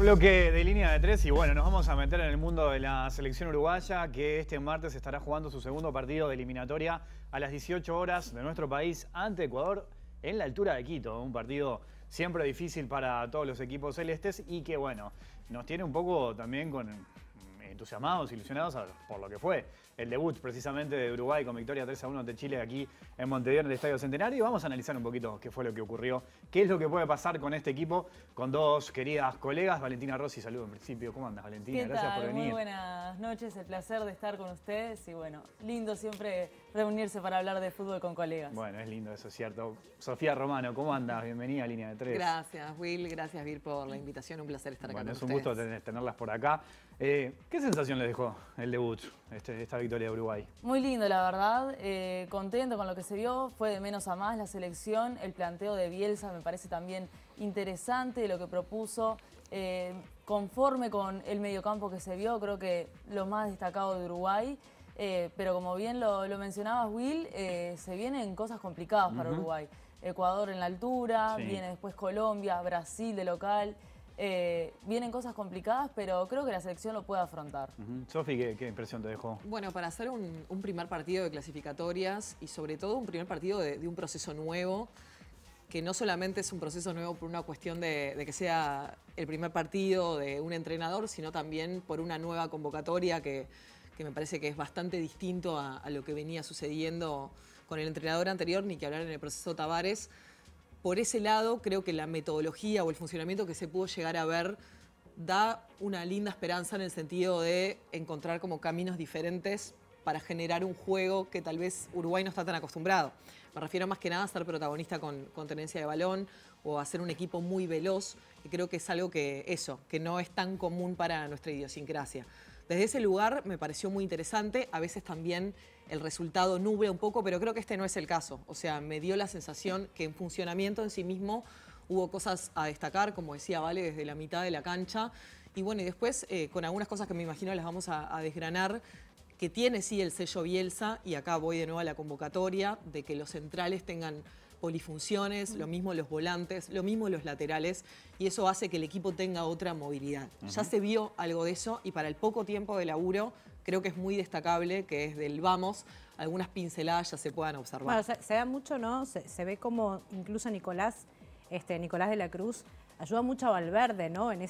bloque de línea de tres y bueno, nos vamos a meter en el mundo de la selección uruguaya que este martes estará jugando su segundo partido de eliminatoria a las 18 horas de nuestro país ante Ecuador en la altura de Quito. Un partido siempre difícil para todos los equipos celestes y que bueno, nos tiene un poco también entusiasmados, ilusionados por lo que fue el debut precisamente de Uruguay con victoria 3-1 ante Chile aquí en Montevideo en el Estadio Centenario. Y vamos a analizar un poquito qué fue lo que ocurrió, qué es lo que puede pasar con este equipo, con dos queridas colegas. Valentina Rossi, saludo en principio. ¿Cómo andas, Valentina? Gracias por venir. Muy buenas noches, el placer de estar con ustedes y bueno, lindo siempre reunirse para hablar de fútbol con colegas. Bueno, es lindo, eso es cierto. Sofía Romano, ¿cómo andas? Bienvenida a Línea de Tres. Gracias, Will. Gracias, Vir, por la invitación. Un placer estar acá con ustedes. Es un gusto tenerlas por acá. ¿Qué sensación les dejó el debut, esta victoria de Uruguay? Muy lindo, la verdad. Contento con lo que se vio. Fue de menos a más la selección. El planteo de Bielsa me parece también interesante, lo que propuso. Conforme con el mediocampo que se vio, creo que lo más destacado de Uruguay. Pero como bien lo mencionabas, Will, se vienen cosas complicadas para Uruguay. Ecuador en la altura, sí. Viene después Colombia, Brasil de local. Vienen cosas complicadas, pero creo que la selección lo puede afrontar. Sofi, ¿qué impresión te dejó? Bueno, para hacer un primer partido de clasificatorias y sobre todo un primer partido de un proceso nuevo, que no solamente es un proceso nuevo por una cuestión de que sea el primer partido de un entrenador, sino también por una nueva convocatoria que me parece que es bastante distinto a lo que venía sucediendo con el entrenador anterior, ni que hablar en el proceso Tavares. Por ese lado, creo que la metodología o el funcionamiento que se pudo llegar a ver da una linda esperanza en el sentido de encontrar como caminos diferentes para generar un juego que tal vez Uruguay no está tan acostumbrado. Me refiero más que nada a ser protagonista con tenencia de balón o a ser un equipo muy veloz, y creo que es algo que no es tan común para nuestra idiosincrasia. Desde ese lugar me pareció muy interesante, a veces también el resultado nubla un poco, pero creo que este no es el caso. O sea, me dio la sensación que en funcionamiento en sí mismo hubo cosas a destacar, como decía Vale, desde la mitad de la cancha. Y bueno, y después con algunas cosas que me imagino las vamos a desgranar, que tiene sí el sello Bielsa, y acá voy de nuevo a la convocatoria, de que los centrales tengan polifunciones, lo mismo los volantes, lo mismo los laterales, y eso hace que el equipo tenga otra movilidad. Ya se vio algo de eso, y para el poco tiempo de laburo creo que es muy destacable que desde el vamos algunas pinceladas ya se puedan observar. Bueno, se da mucho, ¿no? Se ve como incluso Nicolás de la Cruz ayuda mucho a Valverde, ¿no? En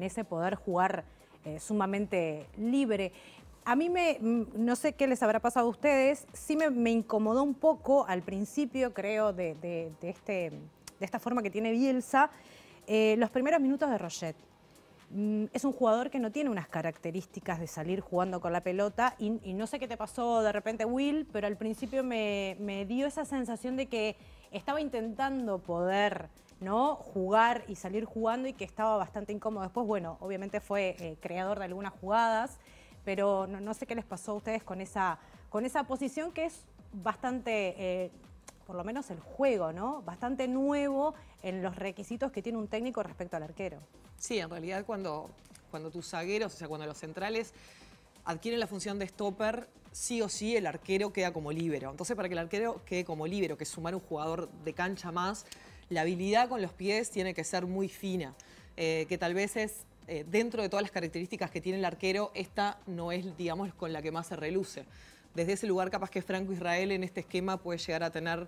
ese poder jugar sumamente libre. A mí no sé qué les habrá pasado a ustedes, sí me incomodó un poco al principio, creo, de esta forma que tiene Bielsa, los primeros minutos de Rochet. Es un jugador que no tiene unas características de salir jugando con la pelota y no sé qué te pasó de repente, Will, pero al principio me dio esa sensación de que estaba intentando poder, ¿no?, jugar y salir jugando y que estaba bastante incómodo. Después, bueno, obviamente fue creador de algunas jugadas, pero no sé qué les pasó a ustedes con esa posición que es bastante, por lo menos el juego, ¿no?, bastante nuevo en los requisitos que tiene un técnico respecto al arquero. Sí, en realidad cuando tus zagueros, o sea, cuando los centrales adquieren la función de stopper, sí o sí el arquero queda como líbero. Entonces, para que el arquero quede como líbero, que es sumar un jugador de cancha más, la habilidad con los pies tiene que ser muy fina, que tal vez es... dentro de todas las características que tiene el arquero, esta no es, digamos, con la que más se reluce. Desde ese lugar, capaz que Franco Israel en este esquema puede llegar a tener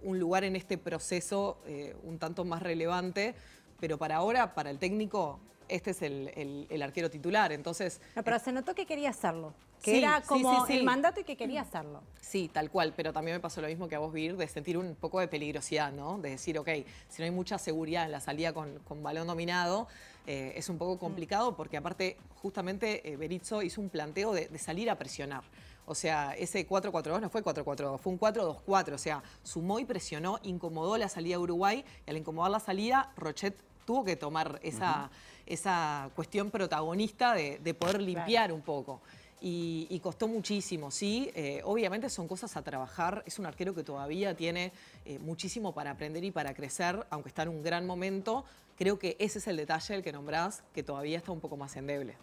un lugar en este proceso un tanto más relevante, pero para ahora, para el técnico, este es el arquero titular. Entonces, no, pero se notó que quería hacerlo, que sí, era como sí. el mandato y que quería hacerlo. Sí, tal cual, pero también me pasó lo mismo que a vos, Vir, de sentir un poco de peligrosidad, ¿no? De decir, ok, si no hay mucha seguridad en la salida con balón dominado, es un poco complicado porque aparte, justamente, Berizzo hizo un planteo de salir a presionar. O sea, ese 4-4-2 no fue 4-4-2, fue un 4-2-4. O sea, sumó y presionó, incomodó la salida de Uruguay, y al incomodar la salida, Rochet tuvo que tomar esa cuestión protagonista de poder limpiar un poco. Y costó muchísimo, sí. Obviamente son cosas a trabajar. Es un arquero que todavía tiene muchísimo para aprender y para crecer, aunque está en un gran momento. Creo que ese es el detalle del que nombrás, que todavía está un poco más endeble.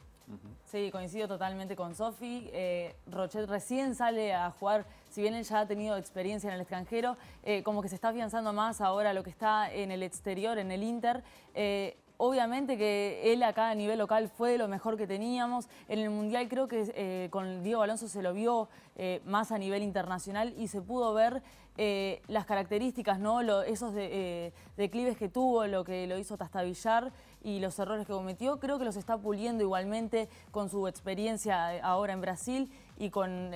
Sí, coincido totalmente con Sofi. Rochet recién sale a jugar, si bien él ya ha tenido experiencia en el extranjero, como que se está afianzando más ahora lo que está en el exterior, en el Inter. Obviamente que él acá a nivel local fue de lo mejor que teníamos. En el Mundial creo que con Diego Alonso se lo vio más a nivel internacional y se pudo ver las características, ¿no? Esos declives que tuvo, lo que lo hizo Tastavillar y los errores que cometió. Creo que los está puliendo igualmente con su experiencia ahora en Brasil y con,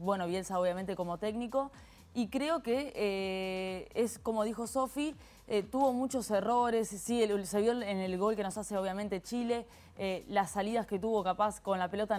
bueno, Bielsa obviamente como técnico. Y creo que es como dijo Sofi, tuvo muchos errores, sí, se vio en el gol que nos hace obviamente Chile, las salidas que tuvo capaz con la pelota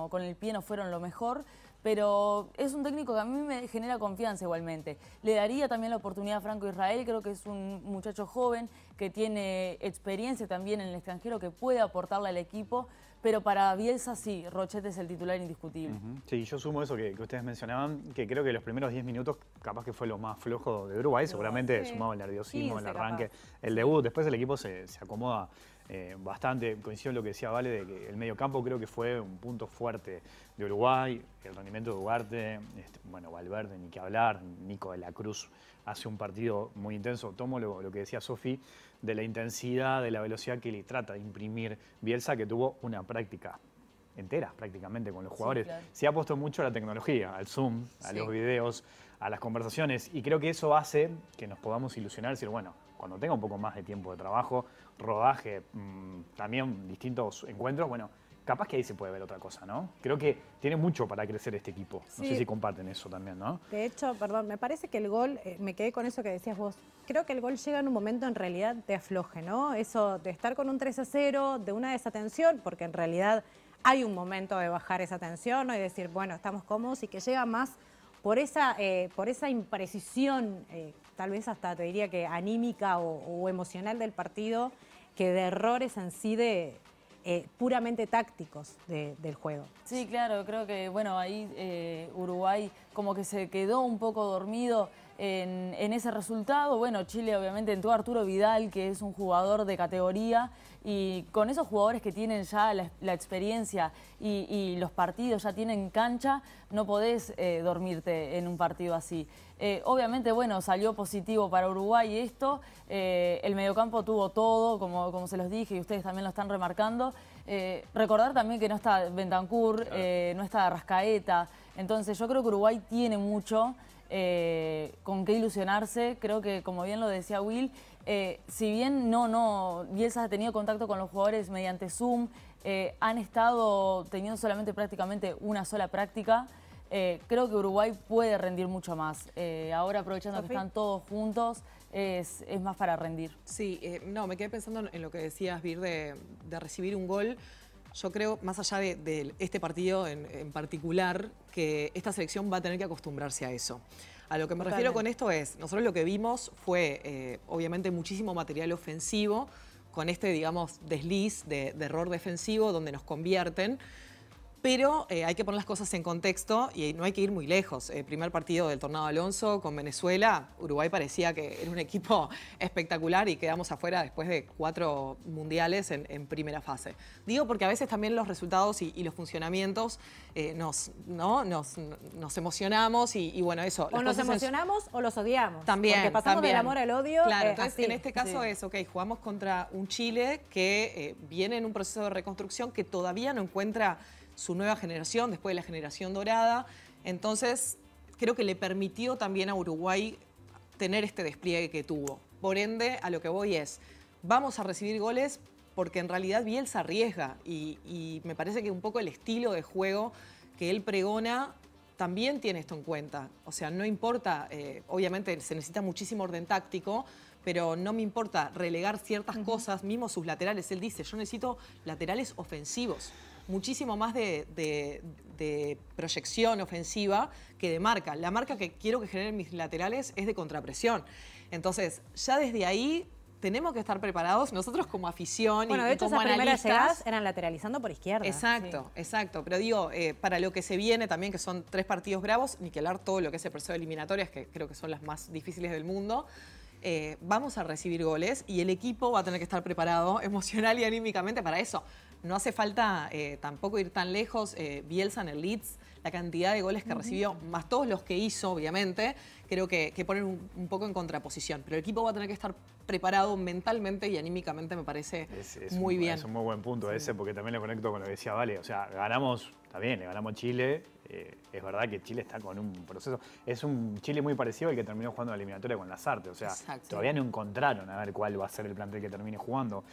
con el pie no fueron lo mejor, pero es un técnico que a mí me genera confianza igualmente. Le daría también la oportunidad a Franco Israel, creo que es un muchacho joven que tiene experiencia también en el extranjero, que puede aportarle al equipo, pero para Bielsa sí, Rochet es el titular indiscutible. Sí, yo sumo eso que ustedes mencionaban, que creo que los primeros 10 minutos capaz que fue lo más flojo de Uruguay, seguramente sumado el nerviosismo, el arranque, el debut, después el equipo se acomoda bastante. Coincido en lo que decía Vale, de que el mediocampo creo que fue un punto fuerte de Uruguay, el rendimiento de Ugarte, bueno, Valverde, ni que hablar, Nico de la Cruz hace un partido muy intenso. Tomo lo que decía Sofi, de la intensidad, de la velocidad que le trata de imprimir Bielsa, que tuvo una práctica entera prácticamente con los jugadores. Sí, claro. Se ha puesto mucho a la tecnología, al Zoom, a los videos, a las conversaciones, y creo que eso hace que nos podamos ilusionar y decir, bueno, cuando tenga un poco más de tiempo de trabajo, rodaje, también distintos encuentros, bueno, capaz que ahí se puede ver otra cosa, ¿no? Creo que tiene mucho para crecer este equipo. No sé si comparten eso también, ¿no? De hecho, perdón, me parece que el gol, me quedé con eso que decías vos, creo que el gol llega en un momento en realidad de afloje, ¿no? Eso de estar con un 3-0, de una desatención, porque en realidad hay un momento de bajar esa tensión, ¿no? Y decir, bueno, estamos cómodos, y que llega más por esa imprecisión, tal vez hasta te diría que anímica o emocional del partido, que de errores en sí puramente tácticos del juego. Sí, claro, creo que bueno, ahí Uruguay como que se quedó un poco dormido en ese resultado. Bueno, Chile obviamente entró a Arturo Vidal, que es un jugador de categoría, y con esos jugadores que tienen ya la experiencia y los partidos ya tienen cancha, no podés dormirte en un partido así. Obviamente, bueno, salió positivo para Uruguay esto. El mediocampo tuvo todo, como se los dije, y ustedes también lo están remarcando. Recordar también que no está Bentancur, no está Rascaeta. Entonces yo creo que Uruguay tiene mucho con qué ilusionarse. Creo que, como bien lo decía Will, si bien Bielsa ha tenido contacto con los jugadores mediante Zoom, han estado teniendo solamente prácticamente una sola práctica. Creo que Uruguay puede rendir mucho más. Ahora, aprovechando que están todos juntos, es más para rendir. Sí, no, me quedé pensando en lo que decías, Vir, de recibir un gol. Yo creo, más allá de este partido en particular, que esta selección va a tener que acostumbrarse a eso. A lo que me refiero con esto es, nosotros lo que vimos fue, obviamente, muchísimo material ofensivo, con digamos, desliz de error defensivo, donde nos convierten. Pero hay que poner las cosas en contexto y no hay que ir muy lejos. El primer partido del Tornado Alonso con Venezuela, Uruguay parecía que era un equipo espectacular y quedamos afuera después de 4 mundiales en primera fase. Digo porque a veces también los resultados y los funcionamientos nos emocionamos y bueno, eso. O nos emocionamos o los odiamos. También. Porque pasamos del amor al odio. Claro, entonces en este caso es, ok, jugamos contra un Chile que viene en un proceso de reconstrucción que todavía no encuentra su nueva generación, después de la generación dorada. Entonces, creo que le permitió también a Uruguay tener este despliegue que tuvo. Por ende, a lo que voy es, vamos a recibir goles porque en realidad Bielsa arriesga y me parece que un poco el estilo de juego que él pregona también tiene esto en cuenta. O sea, no importa, obviamente se necesita muchísimo orden táctico, pero no me importa relegar ciertas cosas, mismo sus laterales. Él dice, yo necesito laterales ofensivos. Muchísimo más de proyección ofensiva que de marca. La marca que quiero que generen mis laterales es de contrapresión. Entonces, ya desde ahí tenemos que estar preparados nosotros como afición bueno, y de hecho, como esas primeras analistas. llegadas eran lateralizando por izquierda. Exacto, exacto. Pero digo, para lo que se viene también, que son 3 partidos bravos, ni que hablar todo lo que es el proceso de eliminatorias, que creo que son las más difíciles del mundo. Vamos a recibir goles y el equipo va a tener que estar preparado emocional y anímicamente para eso. No hace falta tampoco ir tan lejos. Bielsa en el Leeds la cantidad de goles que recibió, más todos los que hizo, obviamente, creo que ponen un poco en contraposición. Pero el equipo va a tener que estar preparado mentalmente y anímicamente, me parece muy bien. Es un muy buen punto ese, porque también lo conecto con lo que decía Vale. O sea, ganamos, está bien, le ganamos a Chile. Es verdad que Chile está con un proceso. Es un Chile muy parecido al que terminó jugando la eliminatoria con Lasarte. O sea, Exacto. todavía no encontraron a ver cuál va a ser el plantel que termine jugando.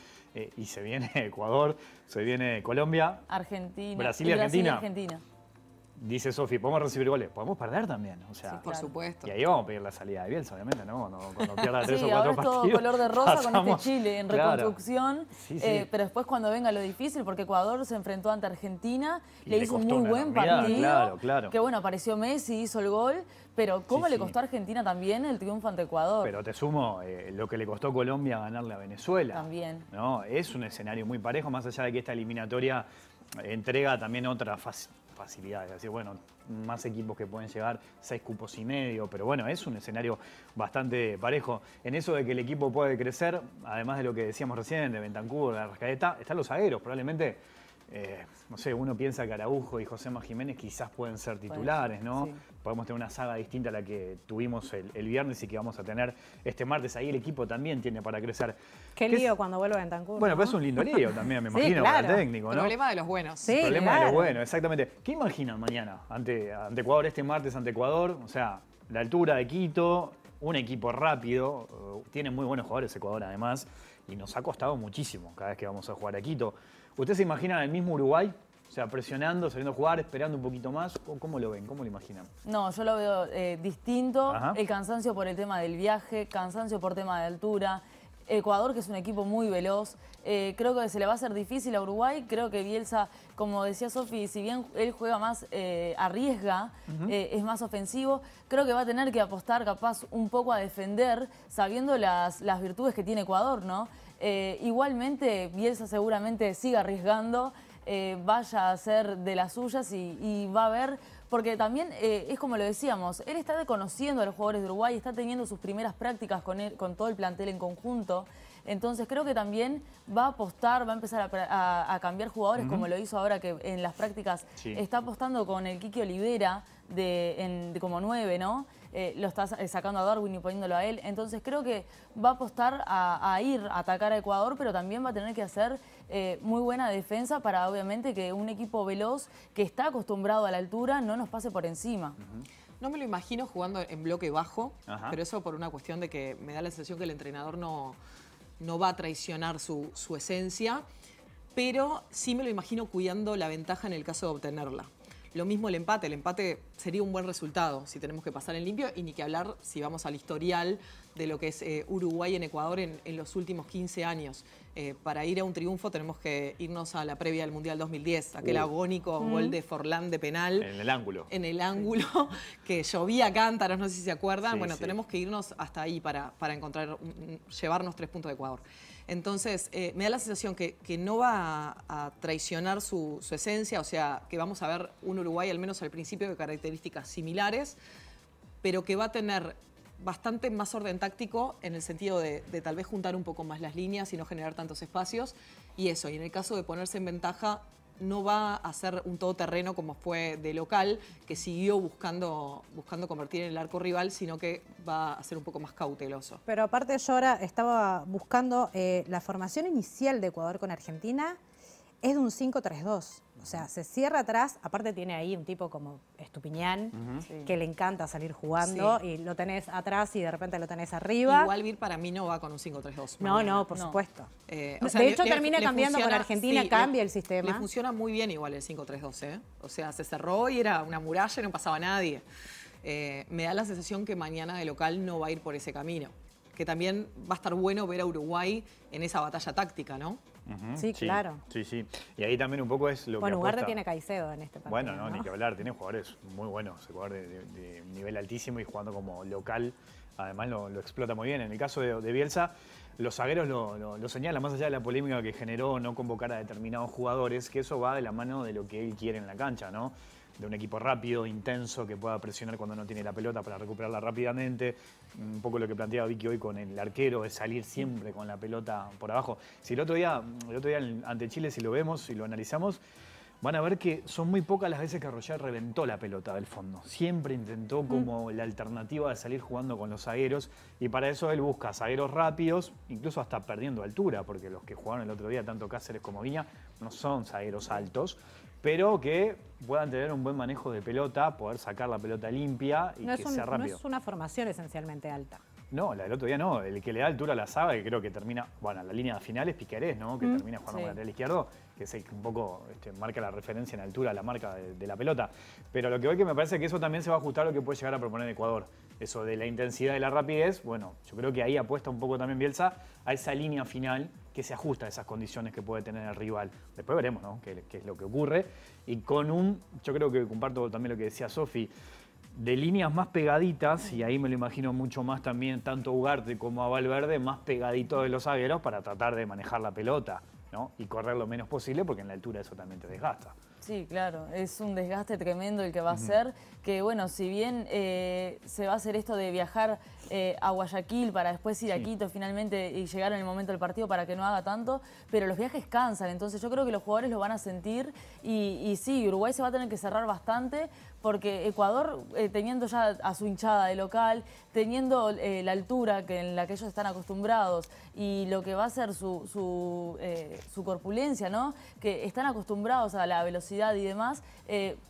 Y se viene Ecuador, se viene Colombia, Argentina. Brasil y Argentina. Argentina. Dice Sofi, podemos recibir goles, podemos perder también. O sea, Sí, Por claro. supuesto. y ahí vamos a pedir la salida de Bielsa, obviamente, ¿no? Cuando pierda 3 o 4 ahora es partidos. todo color de rosa con pasamos- este Chile en Claro. reconstrucción, Sí, sí. pero después cuando venga lo difícil, porque Ecuador se enfrentó ante Argentina, Y le le hizo un costó muy una buen enormidad, partido, claro, claro. que bueno, apareció Messi, hizo el gol, pero ¿cómo Sí, le sí. costó a Argentina también el triunfo ante Ecuador? Pero te sumo lo que le costó a Colombia ganarle a Venezuela. También. ¿No? Es un escenario muy parejo, más allá de que esta eliminatoria entrega también otras facilidades. Es decir, bueno, más equipos que pueden llegar, 6 cupos y medio, pero bueno, es un escenario bastante parejo. En eso de que el equipo puede crecer, además de lo que decíamos recién, de Bentancur, de Arrascaeta, están los zagueros, probablemente. No sé, uno piensa que Araujo y Josema Jiménez quizás pueden ser titulares, ¿no? sí. Podemos tener una saga distinta a la que tuvimos el viernes y que vamos a tener este martes. Ahí el equipo también tiene para crecer. Qué ¿Qué es? lío cuando vuelve Bentancur. Bueno, ¿no? pero es un lindo lío también, me Sí, imagino, para el claro. técnico, ¿no? Problema de los buenos. Sí, Problema de claro. lo bueno, exactamente. ¿Qué imaginan mañana ante Ecuador, este martes ante Ecuador? O sea, la altura de Quito, un equipo rápido, tiene muy buenos jugadores Ecuador además, y nos ha costado muchísimo cada vez que vamos a jugar a Quito. ¿Ustedes se imaginan el mismo Uruguay? O sea, presionando, saliendo a jugar, esperando un poquito más. ¿Cómo lo ven? ¿Cómo lo imaginan? No, yo lo veo distinto. Ajá. El cansancio por el tema del viaje, cansancio por tema de altura. Ecuador, que es un equipo muy veloz. Creo que se le va a hacer difícil a Uruguay. Creo que Bielsa, como decía Sofi, si bien él juega más, arriesga, es más ofensivo, creo que va a tener que apostar capaz un poco a defender, sabiendo las virtudes que tiene Ecuador, ¿no? Igualmente, Bielsa seguramente siga arriesgando, vaya a hacer de las suyas y va a ver, porque también es como lo decíamos, él está conociendo a los jugadores de Uruguay, está teniendo sus primeras prácticas con todo el plantel en conjunto. Entonces creo que también va a apostar, va a empezar a cambiar jugadores, como lo hizo ahora que en las prácticas Sí. está apostando con el Kiki Olivera como 9, ¿no? Lo está sacando a Darwin y poniéndolo a él. Entonces creo que va a apostar a ir a atacar a Ecuador, pero también va a tener que hacer muy buena defensa para obviamente que un equipo veloz que está acostumbrado a la altura no nos pase por encima. No me lo imagino jugando en bloque bajo, Ajá. pero eso por una cuestión de que me da la sensación que el entrenador no va a traicionar su esencia, pero sí me lo imagino cuidando la ventaja en el caso de obtenerla. Lo mismo el empate sería un buen resultado si tenemos que pasar en limpio y ni que hablar si vamos al historial de lo que es Uruguay en Ecuador en los últimos 15 años. Para ir a un triunfo tenemos que irnos a la previa del Mundial 2010, aquel agónico gol de Forlán de penal. En el ángulo. En el ángulo, que llovía cántaros, no sé si se acuerdan. Sí, Bueno, sí. tenemos que irnos hasta ahí para llevarnos 3 puntos de Ecuador. Entonces, me da la sensación que no va a traicionar su esencia, o sea, que vamos a ver un Uruguay, al menos al principio, de características similares, pero que va a tener bastante más orden táctico en el sentido de tal vez juntar un poco más las líneas y no generar tantos espacios. Y eso, y en el caso de ponerse en ventaja, no va a ser un todoterreno como fue de local, que siguió buscando convertir en el arco rival, sino que va a ser un poco más cauteloso. Pero aparte yo ahora estaba buscando la formación inicial de Ecuador con Argentina es de un 5-3-2. O sea, se cierra atrás, aparte tiene ahí un tipo como Estupiñán, que le encanta salir jugando, Sí. y lo tenés atrás y de repente lo tenés arriba. Igual Vir para mí no va con un 5-3-2. No, mañana. no, por No. supuesto. O sea, De hecho, termina cambiando con Argentina, sí, cambia el sistema. Le funciona muy bien igual el 5-3-2, ¿eh? O sea, se cerró y era una muralla y no pasaba nadie. Me da la sensación que mañana de local no va a ir por ese camino. Que también va a estar bueno ver a Uruguay en esa batalla táctica, ¿no? Ujú, Sí, claro. Sí, sí. Y ahí también un poco es lo Bueno, que Ugarte apuesta. tiene Caicedo en este partido. Bueno, no, ni que hablar, tiene jugadores muy buenos, jugador de nivel altísimo y jugando como local, además lo explota muy bien. En el caso de Bielsa, los zagueros lo señalan, más allá de la polémica que generó no convocar a determinados jugadores, que eso va de la mano de lo que él quiere en la cancha, ¿no? De un equipo rápido, intenso, que pueda presionar cuando no tiene la pelota para recuperarla rápidamente. Un poco lo que planteaba Vicky hoy con el arquero, es salir siempre con la pelota por abajo. Si el otro día ante Chile, si lo vemos, si lo analizamos, van a ver que son muy pocas las veces que Roger reventó la pelota del fondo. Siempre intentó como la alternativa de salir jugando con los zagueros y para eso él busca zagueros rápidos, incluso hasta perdiendo altura, porque los que jugaron el otro día, tanto Cáceres como Viña, no son zagueros altos, pero que puedan tener un buen manejo de pelota, poder sacar la pelota limpia y que sea rápido. No es una formación esencialmente alta. No, la del otro día no. El que le da altura a la saga, que creo que termina... Bueno, la línea final es Piquerés, ¿no? Que termina jugando con el lateral izquierdo, que es el que un poco marca la referencia en altura, la marca de la pelota. Pero lo que voy que me parece que eso también se va a ajustar a lo que puede llegar a proponer Ecuador. Eso de la intensidad y la rapidez, bueno, yo creo que ahí apuesta un poco también Bielsa a esa línea final que se ajusta a esas condiciones que puede tener el rival. Después veremos, ¿no? Qué es lo que ocurre. Y con yo creo que comparto también lo que decía Sofi, de líneas más pegaditas, y ahí me lo imagino mucho más también, tanto a Ugarte como a Valverde, más pegadito de los zagueros para tratar de manejar la pelota, ¿no? Y correr lo menos posible, porque en la altura eso también te desgasta. Sí, claro, es un desgaste tremendo el que va a ser, que bueno, si bien se va a hacer esto de viajar a Guayaquil para después ir a Quito finalmente y llegar en el momento del partido para que no haga tanto, pero los viajes cansan, entonces yo creo que los jugadores lo van a sentir y sí, Uruguay se va a tener que cerrar bastante porque Ecuador, teniendo ya a su hinchada de local, teniendo la altura en la que ellos están acostumbrados y lo que va a ser su corpulencia, ¿no? Que están acostumbrados a la velocidad y demás,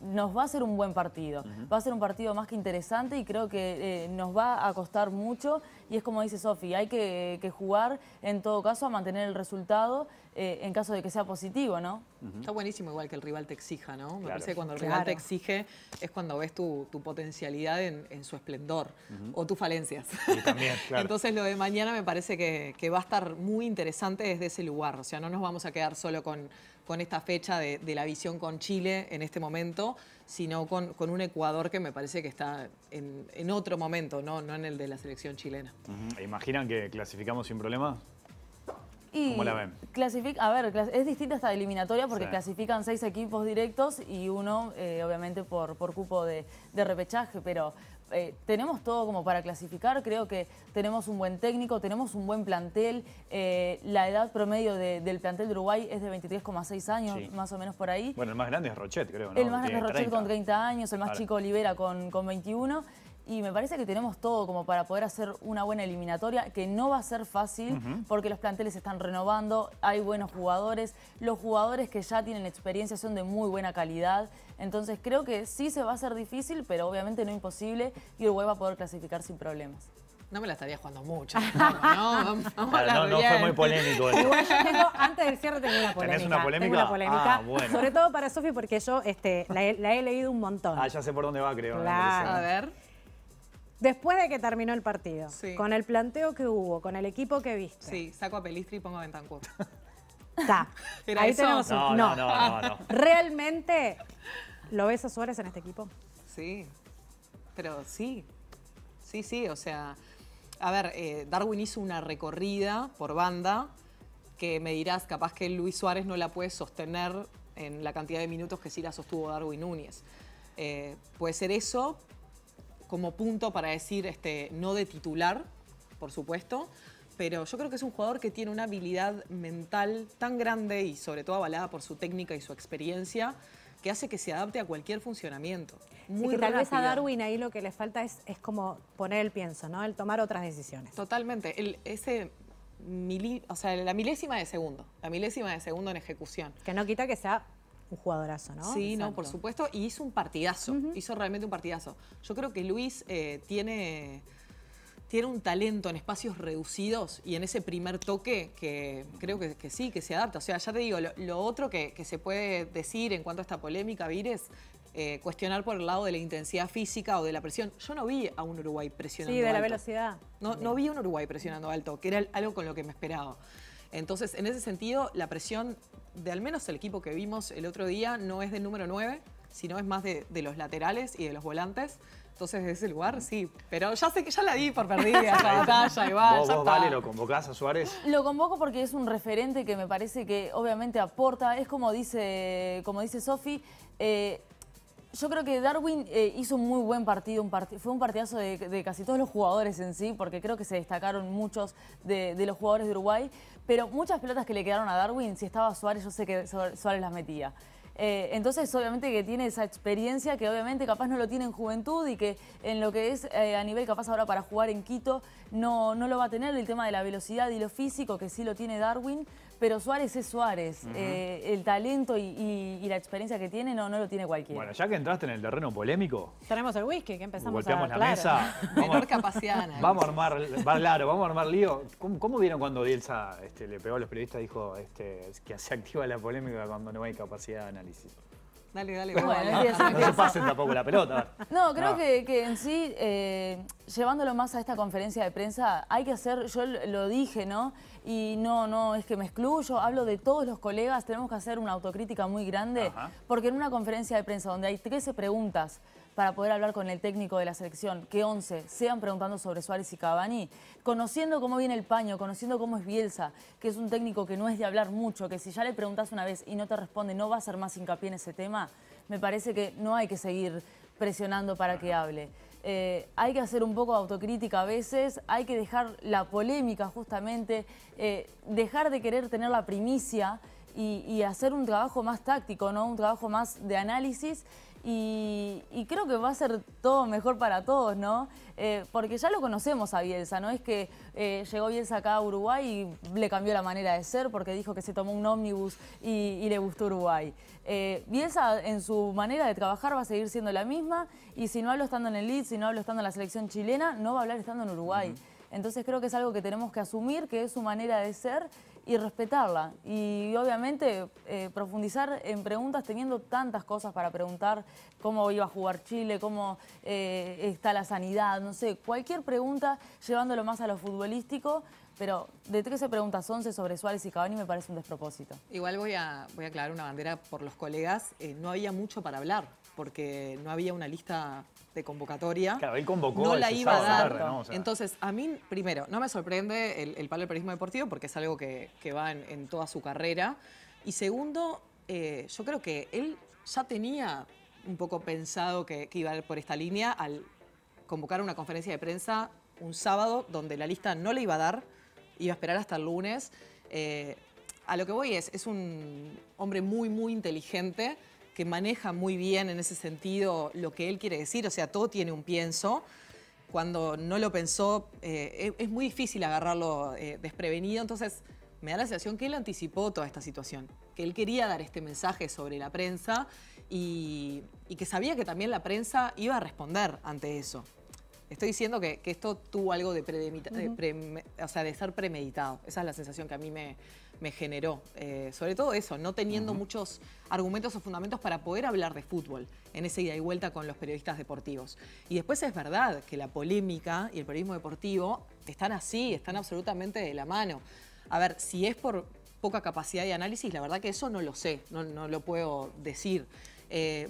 nos va a ser un buen partido. Va a ser un partido más que interesante y creo que nos va a costar mucho y es como dice Sofi, hay que jugar en todo caso a mantener el resultado en caso de que sea positivo, ¿no? Está buenísimo igual que el rival te exija, ¿no? Me Claro. parece que cuando el rival te exige es cuando ves tu potencialidad en su esplendor o tus falencias. Y también, claro. Entonces lo de mañana me parece que va a estar muy interesante desde ese lugar. O sea, no nos vamos a quedar solo con esta fecha de la visión con Chile en este momento, sino con un Ecuador que me parece que está en otro momento, no en el de la selección chilena. ¿Imaginan que clasificamos sin problemas? Y ¿Cómo la ven? A ver, es distinta esta eliminatoria porque Sí. clasifican 6 equipos directos y uno, obviamente, por cupo de repechaje, pero tenemos todo como para clasificar. Creo que tenemos un buen técnico, tenemos un buen plantel. La edad promedio del plantel de Uruguay es de 23,6 años, Sí. más o menos por ahí. Bueno, el más grande es Rochet, creo, ¿no? El más grande Tiene es Rochet 30. con 30 años, el más Claro. chico Olivera con 21. Y me parece que tenemos todo como para poder hacer una buena eliminatoria, que no va a ser fácil porque los planteles se están renovando, hay buenos jugadores, los jugadores que ya tienen experiencia son de muy buena calidad. Entonces creo que sí se va a hacer difícil, pero obviamente no imposible y Uruguay va a poder clasificar sin problemas. No me la estaría jugando mucho. Vamos a Claro, hablar no fue bien. muy polémico. Igual yo tengo, antes del cierre tengo una polémica. ¿Tenés una polémica? Tengo una polémica, Ah, bueno. sobre todo para Sofi porque yo la he leído un montón. Ah, ya sé por dónde va, creo. ¿no? Claro. A ver. Después de que terminó el partido, Sí. con el planteo que hubo, con el equipo que viste, Sí, saco a Pelistri y pongo a Bentancur. está. ¿Era Ahí eso? tenemos un... No. ¿Realmente lo ves a Suárez en este equipo? Sí, pero sí, o sea, a ver, Darwin hizo una recorrida por banda que me dirás, capaz que Luis Suárez no la puede sostener en la cantidad de minutos que sí la sostuvo Darwin Núñez. Puede ser eso como punto para decir no de titular, por supuesto, pero yo creo que es un jugador que tiene una habilidad mental tan grande y sobre todo avalada por su técnica y su experiencia que hace que se adapte a cualquier funcionamiento. Y que tal vez a Darwin ahí lo que le falta es como poner el pienso, ¿no? El tomar otras decisiones. Totalmente. O sea, la milésima de segundo en ejecución. Que no quita que sea un jugadorazo, ¿no? Sí, no, Exacto. por supuesto. Y hizo un partidazo. Hizo realmente un partidazo. Yo creo que Luis tiene un talento en espacios reducidos y en ese primer toque que creo que sí, que se adapta. O sea, ya te digo, lo otro que se puede decir en cuanto a esta polémica, Vires, cuestionar por el lado de la intensidad física o de la presión. Yo no vi a un Uruguay presionando Sí, de la alto. velocidad. No vi a un Uruguay presionando alto, que era algo con lo que me esperaba. Entonces, en ese sentido, la presión de al menos el equipo que vimos el otro día no es del número 9, sino es más de los laterales y de los volantes. Entonces, de ese lugar, sí. Pero ya sé que ya la di por perdida esa batalla, igual, ¿Vos, ya vos está. Vale, lo convocás a Suárez? Lo convoco porque es un referente que me parece que obviamente aporta, es como dice Sofi, yo creo que Darwin hizo un muy buen partido, fue un partidazo de casi todos los jugadores en sí, porque creo que se destacaron muchos de los jugadores de Uruguay, pero muchas pelotas que le quedaron a Darwin, si estaba Suárez, yo sé que Suárez las metía. Entonces, obviamente que tiene esa experiencia que obviamente capaz no lo tiene en juventud y que en lo que es a nivel capaz ahora para jugar en Quito no lo va a tener, el tema de la velocidad y lo físico que sí lo tiene Darwin, pero Suárez es Suárez. El talento y la experiencia que tiene no lo tiene cualquiera. Bueno, ya que entraste en el terreno polémico, Tenemos el whisky, que empezamos golpeamos a... la mesa. Menor capacidad de análisis. Vamos a armar lío. ¿Cómo vieron cuando Bielsa le pegó a los periodistas y dijo que se activa la polémica cuando no hay capacidad de análisis? Dale, Bueno, dale. empieza. No se pasen tampoco la pelota. No, creo que en sí, llevándolo más a esta conferencia de prensa, hay que hacer, yo lo dije, ¿no? Y no es que me excluyo, hablo de todos los colegas, tenemos que hacer una autocrítica muy grande, porque en una conferencia de prensa donde hay 13 preguntas para poder hablar con el técnico de la selección, que 11 sean preguntando sobre Suárez y Cavani, conociendo cómo viene el paño, conociendo cómo es Bielsa, que es un técnico que no es de hablar mucho, que si ya le preguntas una vez y no te responde, no va a hacer más hincapié en ese tema, me parece que no hay que seguir presionando para que hable. Hay que hacer un poco de autocrítica a veces, hay que dejar la polémica justamente, dejar de querer tener la primicia y hacer un trabajo más táctico, ¿no? Un trabajo más de análisis. Y creo que va a ser todo mejor para todos, ¿no? Porque ya lo conocemos a Bielsa, no es que llegó Bielsa acá a Uruguay y le cambió la manera de ser porque dijo que se tomó un ómnibus y le gustó Uruguay. Bielsa en su manera de trabajar va a seguir siendo la misma y si no hablo estando en el Leeds, si no hablo estando en la selección chilena, no va a hablar estando en Uruguay. Entonces creo que es algo que tenemos que asumir, que es su manera de ser y respetarla. Y obviamente profundizar en preguntas teniendo tantas cosas para preguntar, cómo iba a jugar Chile, cómo está la sanidad, no sé, cualquier pregunta llevándolo más a lo futbolístico, pero de 13 preguntas 11 sobre Suárez y Cavani me parece un despropósito. Igual voy a aclarar una bandera por los colegas, no había mucho para hablar, porque no había una lista de convocatoria. Claro, él convocó. No la iba a dar. Tarde, ¿no? O sea, Entonces, a mí, primero, no me sorprende el palo del periodismo deportivo porque es algo que va en toda su carrera. Y segundo, yo creo que él ya tenía un poco pensado que iba a ir por esta línea al convocar una conferencia de prensa un sábado donde la lista no le iba a dar, iba a esperar hasta el lunes. A lo que voy es un hombre muy, muy inteligente que maneja muy bien en ese sentido lo que él quiere decir, o sea, todo tiene un pienso. Cuando no lo pensó, es muy difícil agarrarlo desprevenido, entonces me da la sensación que él anticipó toda esta situación, que él quería dar este mensaje sobre la prensa y que sabía que también la prensa iba a responder ante eso. Estoy diciendo que esto tuvo algo de ser premeditado. Esa es la sensación que a mí me generó. Sobre todo eso, no teniendo muchos argumentos o fundamentos para poder hablar de fútbol en esa ida y vuelta con los periodistas deportivos. Y después es verdad que la polémica y el periodismo deportivo están así, están absolutamente de la mano. A ver, si es por poca capacidad de análisis, la verdad que eso no lo sé, no lo puedo decir.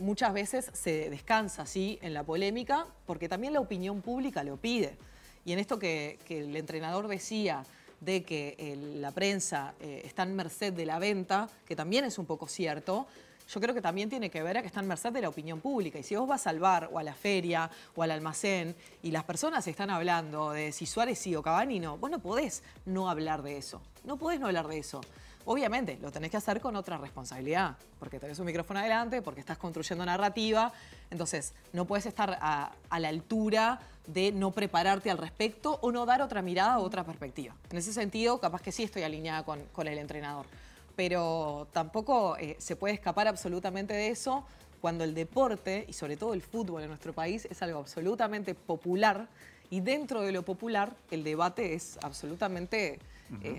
Muchas veces se descansa así en la polémica porque también la opinión pública lo pide. Y en esto que el entrenador decía de que la prensa está en merced de la venta, que también es un poco cierto, yo creo que también tiene que ver a que está en merced de la opinión pública. Y si vos vas al bar o a la feria o al almacén y las personas están hablando de si Suárez sí o Cavani no, vos no podés no hablar de eso. No podés no hablar de eso. Obviamente, lo tenés que hacer con otra responsabilidad, porque tenés un micrófono adelante, porque estás construyendo narrativa, entonces no puedes estar a la altura de no prepararte al respecto o no dar otra mirada o otra perspectiva. En ese sentido, capaz que sí estoy alineada con el entrenador, pero tampoco se puede escapar absolutamente de eso cuando el deporte, y sobre todo el fútbol en nuestro país, es algo absolutamente popular y dentro de lo popular el debate es absolutamente...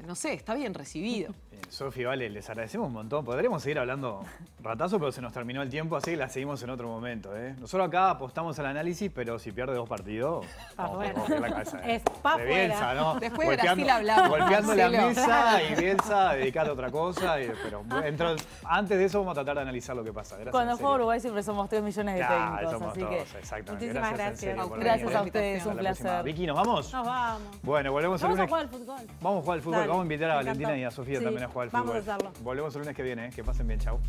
no sé, está bien recibido. Sofi, Vale, les agradecemos un montón. Podríamos seguir hablando ratazo, pero se nos terminó el tiempo, así que la seguimos en otro momento. Nosotros acá apostamos al análisis, pero si pierde 2 partidos, vamos a la cabeza. Es pa' de Bielsa, ¿no? Después de Brasil hablamos. Golpeando la Marcelo. mesa y Bielsa dedicado a otra cosa. Pero antes de eso vamos a tratar de analizar lo que pasa. Gracias, Cuando en juega serio. Uruguay siempre somos 3 millones de técnicos, somos así todos, que exactamente. Muchísimas En gracias. serio por gracias venir. a ustedes, Hasta un la próxima. placer. Vicky, ¿nos vamos? Nos vamos. Bueno, volvemos el Vamos a lunes. jugar al fútbol. Vamos a jugar al fútbol. Dale, Vamos a invitar a me Valentina encantó. y a Sofía Sí, también a jugar al vamos fútbol. a hacerlo. Volvemos el lunes que viene. Que pasen bien. Chau.